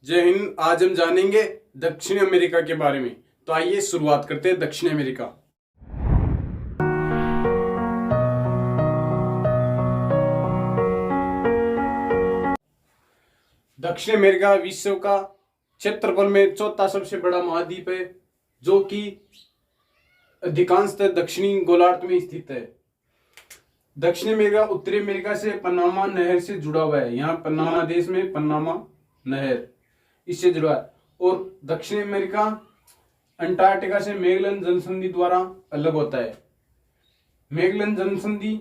जय हिंद। आज हम जानेंगे दक्षिण अमेरिका के बारे में। तो आइए शुरुआत करते हैं दक्षिण अमेरिका। दक्षिण अमेरिका विश्व का क्षेत्रफल में चौथा सबसे बड़ा महाद्वीप है, जो कि अधिकांशतः दक्षिणी गोलार्ध में स्थित है। दक्षिण अमेरिका उत्तरी अमेरिका से पनामा नहर से जुड़ा हुआ है। यहाँ पनामा देश में पनामा नहर इससे जुड़ा है। और दक्षिण अमेरिका अंटार्कटिका से मैगेलन जलसंधि द्वारा अलग होता है। मैगेलन जलसंधि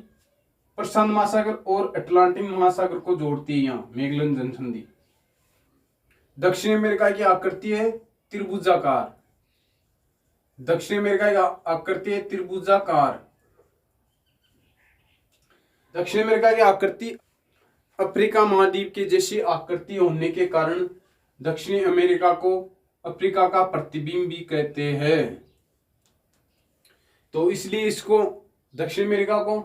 प्रशांत महासागर और अटलांटिक महासागर को जोड़ती है। यहाँ मैगेलन जलसंधि। दक्षिण अमेरिका की आकृति है त्रिभुजाकार। दक्षिण अमेरिका की आकृति है त्रिभुजाकार। दक्षिण अमेरिका की आकृति अफ्रीका महाद्वीप के जैसी आकृति होने के कारण दक्षिणी अमेरिका को अफ्रीका का प्रतिबिंब भी कहते हैं। तो इसलिए इसको दक्षिण अमेरिका को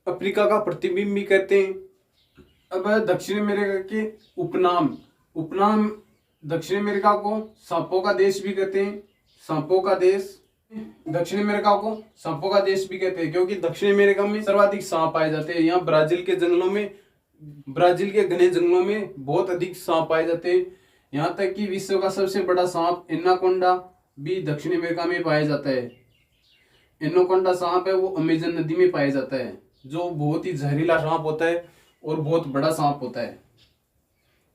अफ्रीका का प्रतिबिंब भी कहते हैं। अब दक्षिण अमेरिका के उपनाम दक्षिण अमेरिका को सांपों का देश भी कहते हैं। सांपों का देश। दक्षिण अमेरिका को सांपों का देश भी कहते हैं, क्योंकि दक्षिण अमेरिका में सर्वाधिक सांप पाए जाते हैं। यहाँ ब्राजील के घने जंगलों में बहुत अधिक सांप पाए जाते हैं। यहाँ तक कि विश्व का सबसे बड़ा सांप एनाकोंडा भी दक्षिण अमेरिका में पाया जाता है। एनाकोंडा सांप है वो अमेजन नदी में पाया जाता है, जो बहुत ही जहरीला सांप होता है और बहुत बड़ा सांप होता है।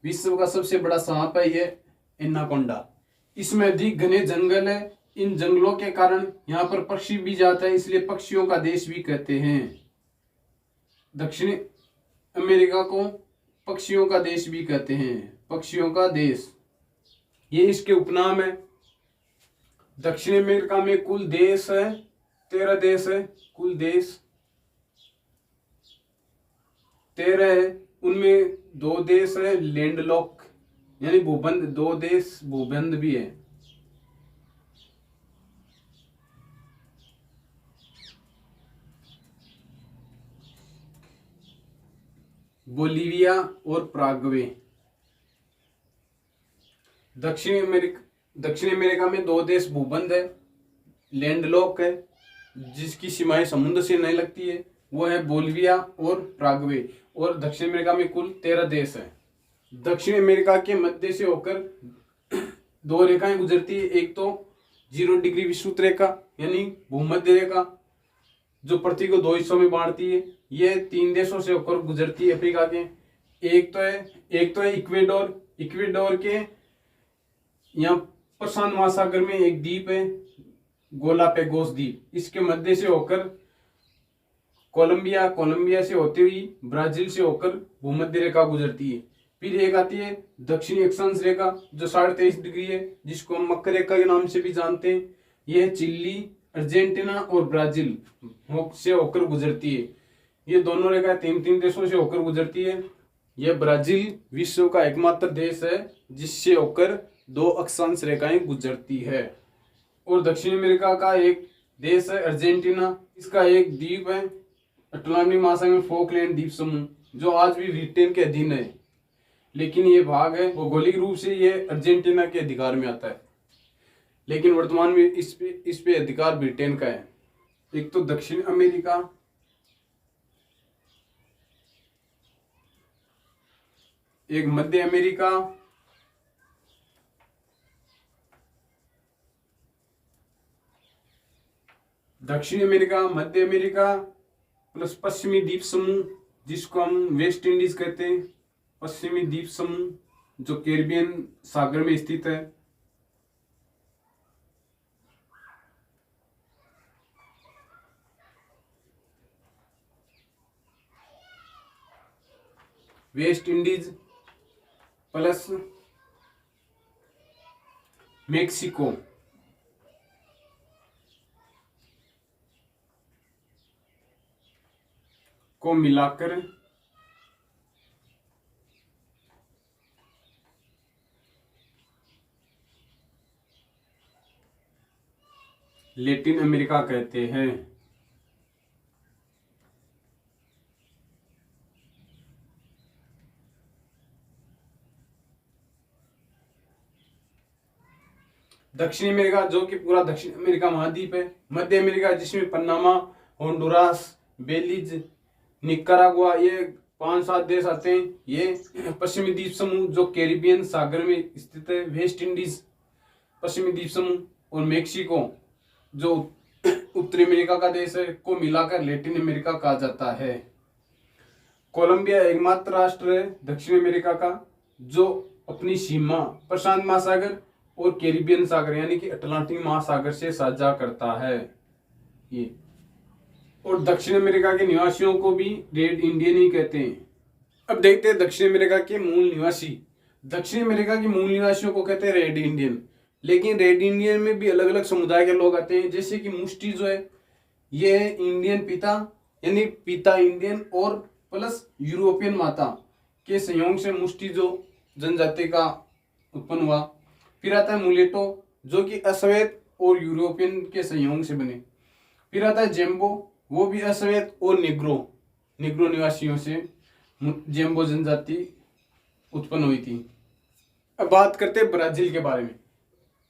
विश्व का सबसे बड़ा सांप है ये एनाकोंडा। इसमें अधिक घने जंगल है। इन जंगलों के कारण यहाँ पर पक्षी भी जाता है, इसलिए पक्षियों का देश भी कहते हैं। दक्षिण अमेरिका को पक्षियों का देश भी कहते हैं। पक्षियों का देश ये इसके उपनाम है। दक्षिण अमेरिका में कुल देश है 13 देश है। कुल देश 13 है। उनमें 2 देश है लैंडलॉक यानी भूबंध। 2 देश भूबंध भी है। बोलिविया और पराग्वे। दक्षिण अमेरिका में 2 देश भूबंध है, लैंडलॉक है, जिसकी सीमाएं समुद्र से नहीं लगती है, वो है बोलिविया और पराग्वे। और दक्षिण अमेरिका में कुल 13 देश हैं। दक्षिण अमेरिका के मध्य से होकर 2 रेखाएं गुजरती है। एक तो 0 डिग्री विषुवत रेखा यानी भूमध्य रेखा, जो पृथ्वी को 2 हिस्सों में बांटती है। ये 3 देशों से होकर गुजरती है अफ्रीका के। एक तो है इक्वेडोर। इक्वेडोर के यहाँ प्रशांत महासागर में एक द्वीप है गोलापेगोस द्वीप। इसके मध्य से होकर कोलंबिया से होते हुई ब्राजील से होकर भूमध्य रेखा गुजरती है। फिर एक आती है दक्षिणी अक्षांश रेखा, जो 23.5 डिग्री है, जिसको हम मकर रेखा के नाम से भी जानते हैं। यह चिली, अर्जेंटीना और ब्राजील से होकर गुजरती है। ये दोनों रेखा 3 देशों से होकर गुजरती है। यह ब्राजील विश्व का एकमात्र देश है जिससे होकर 2 अक्षांश रेखाएं गुजरती है। और दक्षिण अमेरिका का एक देश है अर्जेंटीना। इसका एक द्वीप है अटलांटिक महासागर में फोकलैंड द्वीप समूह, जो आज भी ब्रिटेन के अधीन है। लेकिन ये भाग है भौगोलिक रूप से ये अर्जेंटीना के अधिकार में आता है, लेकिन वर्तमान में इस पे अधिकार ब्रिटेन का है। एक तो दक्षिण अमेरिका, एक मध्य अमेरिका, दक्षिण अमेरिका, मध्य अमेरिका प्लस पश्चिमी द्वीप समूह, जिसको हम वेस्ट इंडीज कहते हैं। पश्चिमी द्वीप समूह जो कैरिबियन सागर में स्थित है। वेस्ट इंडीज प्लस मेक्सिको को मिलाकर लैटिन अमेरिका कहते हैं। दक्षिणी अमेरिका जो कि पूरा दक्षिण अमेरिका महाद्वीप है। मध्य अमेरिका जिसमें पनामा, होंडुरास, बेलीज, निकारागुआ, ये 5-7 देश आते हैं। ये पश्चिमी द्वीप समूह जो कैरिबियन सागर में स्थित है। वेस्ट इंडीज पश्चिमी द्वीप समूह और मेक्सिको जो उत्तरी अमेरिका का देश है को मिलाकर लैटिन अमेरिका कहा जाता है। कोलंबिया एकमात्र राष्ट्र है दक्षिण अमेरिका का जो अपनी सीमा प्रशांत महासागर और कैरिबियन सागर यानी कि अटलांटिक महासागर से साझा करता है। ये और दक्षिण अमेरिका के निवासियों को भी रेड इंडियन ही कहते हैं। अब देखते हैं दक्षिण अमेरिका के मूल निवासी। दक्षिण अमेरिका के मूल निवासियों को कहते हैं रेड इंडियन, लेकिन रेड इंडियन में भी अलग अलग समुदाय के लोग आते हैं। जैसे कि मुष्टी जो है ये है इंडियन पिता यानी पिता इंडियन और प्लस यूरोपियन माता के संयोग से मुष्टी जो जनजाति का उत्पन्न हुआ। फिर आता है मुलेटो जो कि अश्वेत और यूरोपियन के संयोग से बने। फिर आता है जेम्बो, वो भी अश्वेत और निग्रो निवासियों से जेम्बो जनजाति उत्पन्न हुई थी। अब बात करते हैं ब्राजील के बारे में।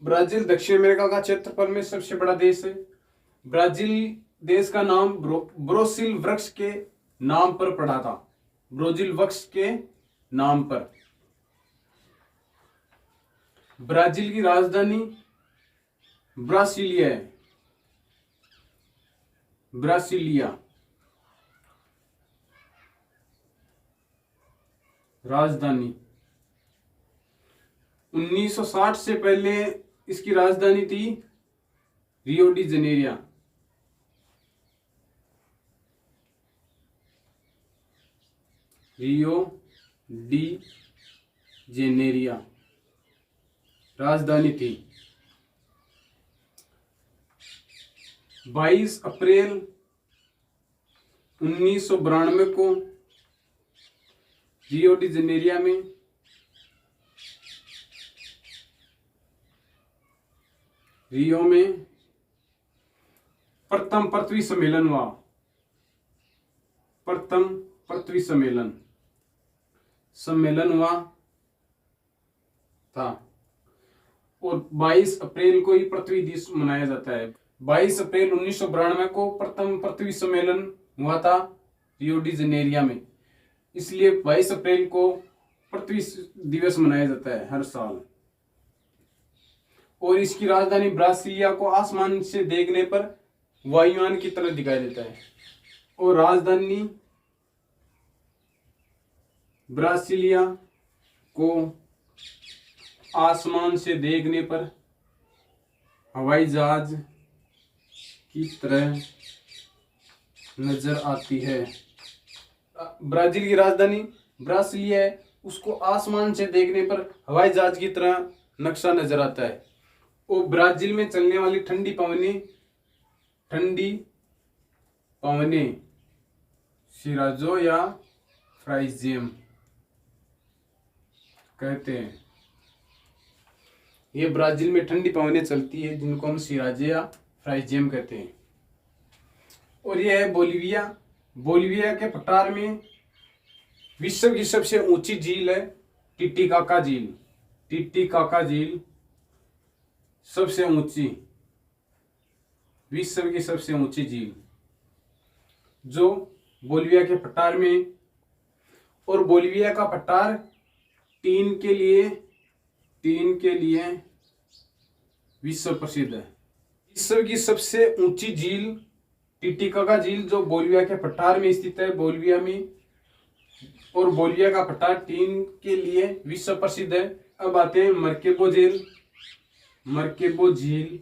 ब्राजील दक्षिण अमेरिका का क्षेत्रफल में सबसे बड़ा देश है। ब्राजील देश का नाम ब्रोसिल वृक्ष के नाम पर पड़ा था। ब्रोजिल वृक्ष के नाम पर। ब्राजील की राजधानी ब्रासिलिया है। ब्रासिलिया राजधानी 1960 से पहले इसकी राजधानी थी Rio de जनेरिया। Rio de Janeiro राजधानी थी। 22 अप्रैल 1992 को रियो डी जनेरिया में रियो में प्रथम पृथ्वी सम्मेलन हुआ। प्रथम पृथ्वी सम्मेलन हुआ था और 22 अप्रैल को ही पृथ्वी दिवस मनाया जाता है। 22 अप्रैल 1992 को प्रथम पृथ्वी सम्मेलन हुआ था रियो डी जनेरिया में, इसलिए 22 अप्रैल को पृथ्वी दिवस मनाया जाता है हर साल। और इसकी राजधानी ब्रासिलिया को आसमान से देखने पर वायुयान की तरह दिखाई देता है। और राजधानी ब्रासिलिया को आसमान से देखने पर हवाई जहाज की तरह नजर आती है। ब्राजील की राजधानी ब्रासिलिया है, उसको आसमान से देखने पर हवाई जहाज की तरह नक्शा नजर आता है। और ब्राजील में चलने वाली ठंडी पवनें सिराजो या फ्राइजेम कहते हैं। ये ब्राजील में ठंडी पवनें चलती है जिनको हम सिराजे या फ्राइजेम कहते हैं। और यह है बोलिविया। बोलिविया के पठार में विश्व की सबसे ऊंची झील है टिटिकाका झील। टिटिकाका झील सबसे ऊंची, विश्व की सबसे ऊंची झील जो बोलिविया के पठार में। और बोलिविया का पठार टीन के लिए विश्व प्रसिद्ध है। विश्व की सबसे ऊंची झील टिटिकाका झील जो बोलिविया के पठार में स्थित है बोलिविया में। और बोलिविया का पठार टीन के लिए विश्व प्रसिद्ध है। अब आते हैं मर्केबो झील।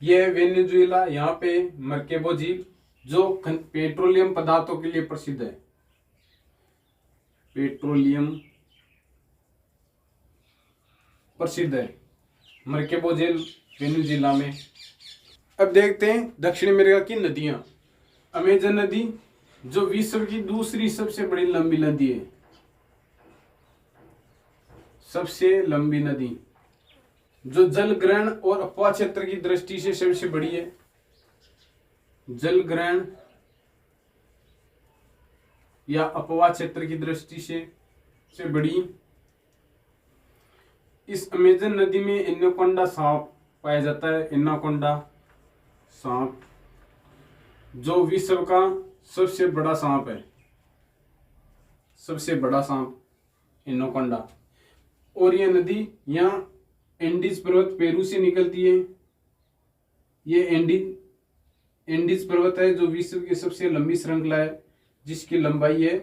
यह है वेनेजुएला, यहाँ पे मर्केबो झील जो पेट्रोलियम पदार्थों के लिए प्रसिद्ध है। पेट्रोलियम प्रसिद्ध है मर्केबो झील वेनेजुएला में। अब देखते हैं दक्षिण अमेरिका की नदियां। अमेजन नदी जो विश्व की दूसरी सबसे बड़ी लंबी नदी है, सबसे लंबी नदी जो जल ग्रहण और अपवाह क्षेत्र की दृष्टि से सबसे बड़ी है। जल ग्रहण या अपवाह क्षेत्र की दृष्टि से बड़ी। इस अमेजन नदी में एनाकोंडा सांप पाया जाता है। एनाकोंडा सांप जो विश्व का सबसे बड़ा सांप है, सबसे बड़ा सांप एनाकोंडा। और यह नदी यहाँ एंडीज पर्वत पेरू से निकलती है। ये एंडीज पर्वत है जो विश्व की सबसे लंबी श्रृंखला है, जिसकी लंबाई है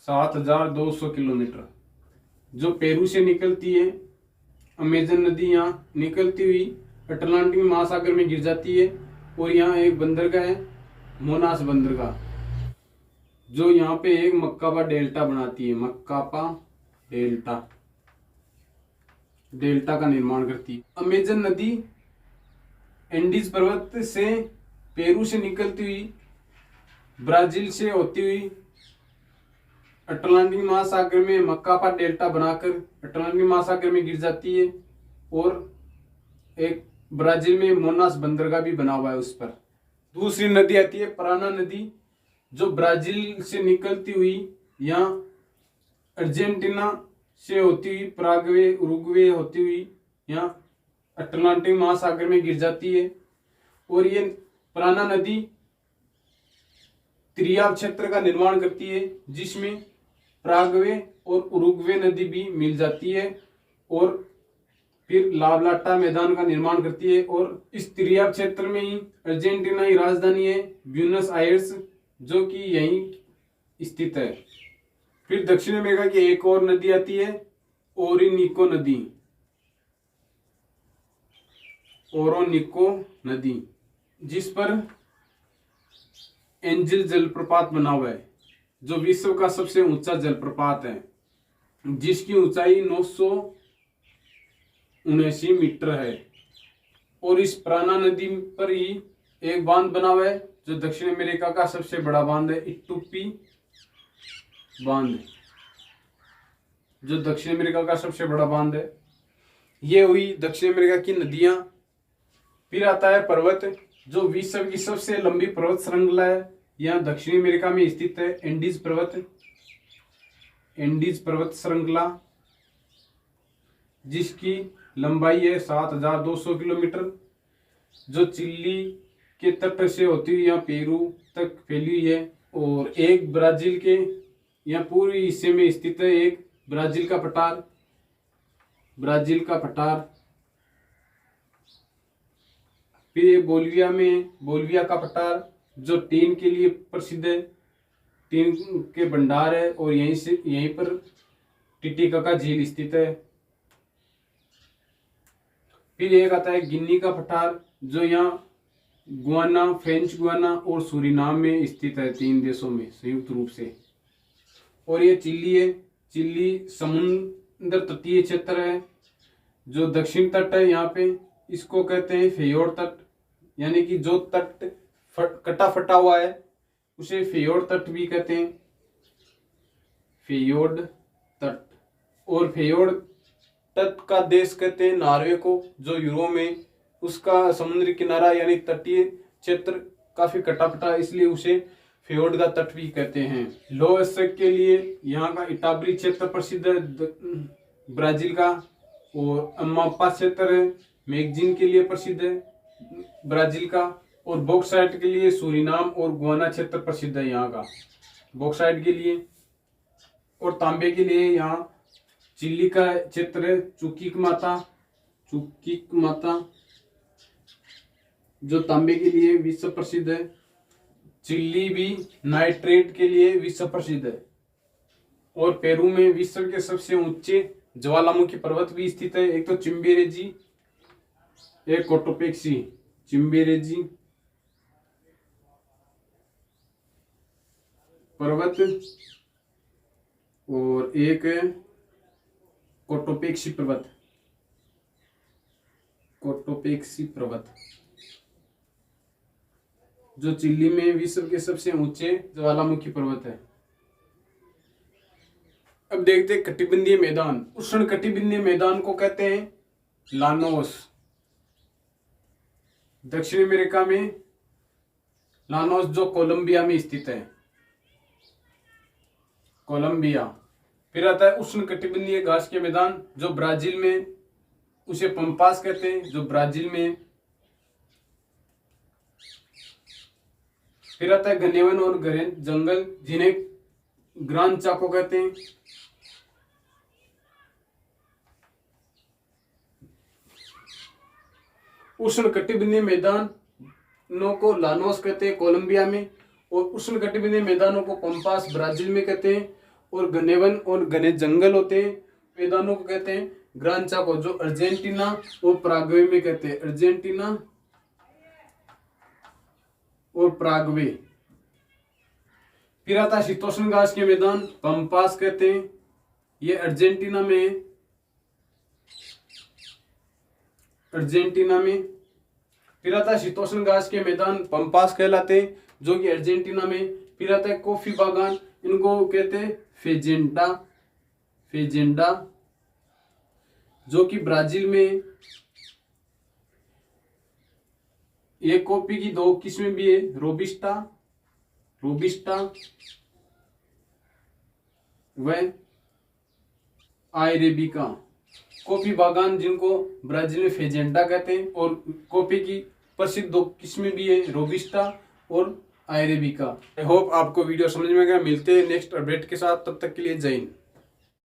7200 किलोमीटर, जो पेरू से निकलती है। अमेजन नदी यहाँ निकलती हुई अटलांटिक महासागर में गिर जाती है। और यहाँ एक बंदरगाह है, मोनास बंदरगाह, जो यहाँ पे एक मक्कापा डेल्टा बनाती है। मक्कापा डेल्टा का निर्माण करती है। अमेजन नदी एंडीज पर्वत से पेरू से निकलती हुई ब्राजील से होती हुई अटलांटिक महासागर में मक्कापा डेल्टा बनाकर अटलांटिक महासागर में गिर जाती है। और एक ब्राजील में मोनास बंदरगाह भी बना हुआ है उस पर। दूसरी नदी आती है पराना नदी, जो ब्राजील से निकलती हुई यहाँ अर्जेंटीना से होती हुई पराग्वे उरुग्वे होती हुई यहाँ अटलांटिक महासागर में गिर जाती है। और ये पराना नदी त्रियाब क्षेत्र का निर्माण करती है, जिसमें पराग्वे और उरुग्वे नदी भी मिल जाती है। और फिर लावलाटा मैदान का निर्माण करती है। और इस त्रियाब क्षेत्र में ही अर्जेंटीना की राजधानी है ब्यूनस आयर्स, जो कि यहीं स्थित है। फिर दक्षिण अमेरिका की एक और नदी आती है ओरिनिको नदी। ओरोनिको नदी, जिस पर एंजल जलप्रपात बना हुआ है, जो विश्व का सबसे ऊंचा जलप्रपात है, जिसकी ऊंचाई 979 मीटर है। और इस प्राणा नदी पर ही एक बांध बना हुआ है, जो दक्षिण अमेरिका का सबसे बड़ा बांध है, इटुप्पी बांध, जो दक्षिण अमेरिका का सबसे बड़ा बांध है। ये हुई दक्षिण अमेरिका की नदियां। फिर आता है पर्वत, जो विश्व की सबसे लंबी पर्वत श्रृंखला है, यहाँ दक्षिणी अमेरिका में स्थित है। एंडीज पर्वत श्रृंखला, जिसकी लंबाई है 7200 किलोमीटर, जो चिली के तट से होती हुई यहाँ पेरू तक फैली हुई है। और एक ब्राजील के यहाँ पूरी हिस्से में स्थित है एक ब्राजील का पठार। फिर ये बोलिविया का पठार, जो टीन के लिए प्रसिद्ध है, टीन के भंडार है। और यहीं पर टिटिकाका झील स्थित है। फिर एक आता है गिनी का पठार, जो यहाँ गुआना, फ्रेंच गुआना और सूरीनाम में स्थित है, 3 देशों में संयुक्त रूप से। और ये चिली है। चिली समुद्र तटीय क्षेत्र है, जो दक्षिण तट है यहाँ पे, इसको कहते हैं फेयोर तट, यानी कि जो तट कटा फटा हुआ है उसे फेयोर तट भी कहते हैं, फेयोर्ड तट। और फेयोर्ड तट का देश कहते हैं नॉर्वे को, जो यूरोप में उसका समुद्री किनारा यानी तटीय क्षेत्र काफी कटा फटा, इसलिए उसे फ्योर्ड का तट भी कहते हैं। लौह स्त्रक के लिए यहाँ का इटाबरी क्षेत्र प्रसिद्ध है ब्राजील का। और अम्मापा क्षेत्र है मैगजीन के लिए प्रसिद्ध है ब्राजील का। और बॉक्साइट के लिए सूरीनाम और गुआना क्षेत्र प्रसिद्ध है यहाँ का, बॉक्साइट के लिए। और तांबे के लिए यहाँ चिली का क्षेत्र है, चुकिक माता, जो तांबे के लिए विश्व प्रसिद्ध है। चिली भी नाइट्रेट के लिए विश्व प्रसिद्ध है। और पेरू में विश्व के सबसे ऊंचे ज्वालामुखी पर्वत भी स्थित है, एक तो चिम्बेरेजी, एक कोटोपेक्सी। चिम्बेरेजी पर्वत और एक कोटोपेक्सी पर्वत, जो चिली में विश्व के सबसे ऊंचे ज्वालामुखी पर्वत है। अब देखते हैं कटिबंधीय मैदान। उष्ण कटिबंधीय मैदान को कहते हैं लानोस। दक्षिण अमेरिका में लानोस, जो कोलंबिया में स्थित है, कोलंबिया। फिर आता है उष्णकटिबंधीय घास के मैदान, जो ब्राजील में उसे पंपास कहते हैं, जो ब्राजील में। फिर आता है घने वन और घने जंगल, जिन्हें ग्रान चाको कहते हैं। उष्णकटिबंधीय मैदानों को लानोस कहते हैं कोलंबिया में, और उष्णकटिबंधीय मैदानों को पंपास ब्राजील में कहते हैं। और घने वन और घने जंगल होते हैं मैदानों को कहते हैं ग्रान चाको, जो अर्जेंटीना और प्रागवे में कहते हैं, अर्जेंटीना और प्रागवे। फिर आता है शीतोष्ण घास के मैदान, पंपास कहते हैं, ये अर्जेंटीना में, अर्जेंटीना में। फिर आता है शीतोष्ण घास के मैदान, पंपास कहलाते हैं, जो कि अर्जेंटीना में। फिर आता है कॉफी बागान, इनको कहते हैं फेजेंडा, फेजेंडा, जो कि ब्राजील में। ये कॉफी की दो किस्में भी है, रोबिस्टा, रोबिस्टा व अरेबिका। कॉफी बागान जिनको ब्राजील में फेजेंडा कहते हैं, और कॉफी की प्रसिद्ध दो किस्में भी है, रोबिस्टा और अरेबिका। आई होप आपको वीडियो समझ में गया। मिलते हैं नेक्स्ट अपडेट के साथ, तब तक के लिए जय हिंद।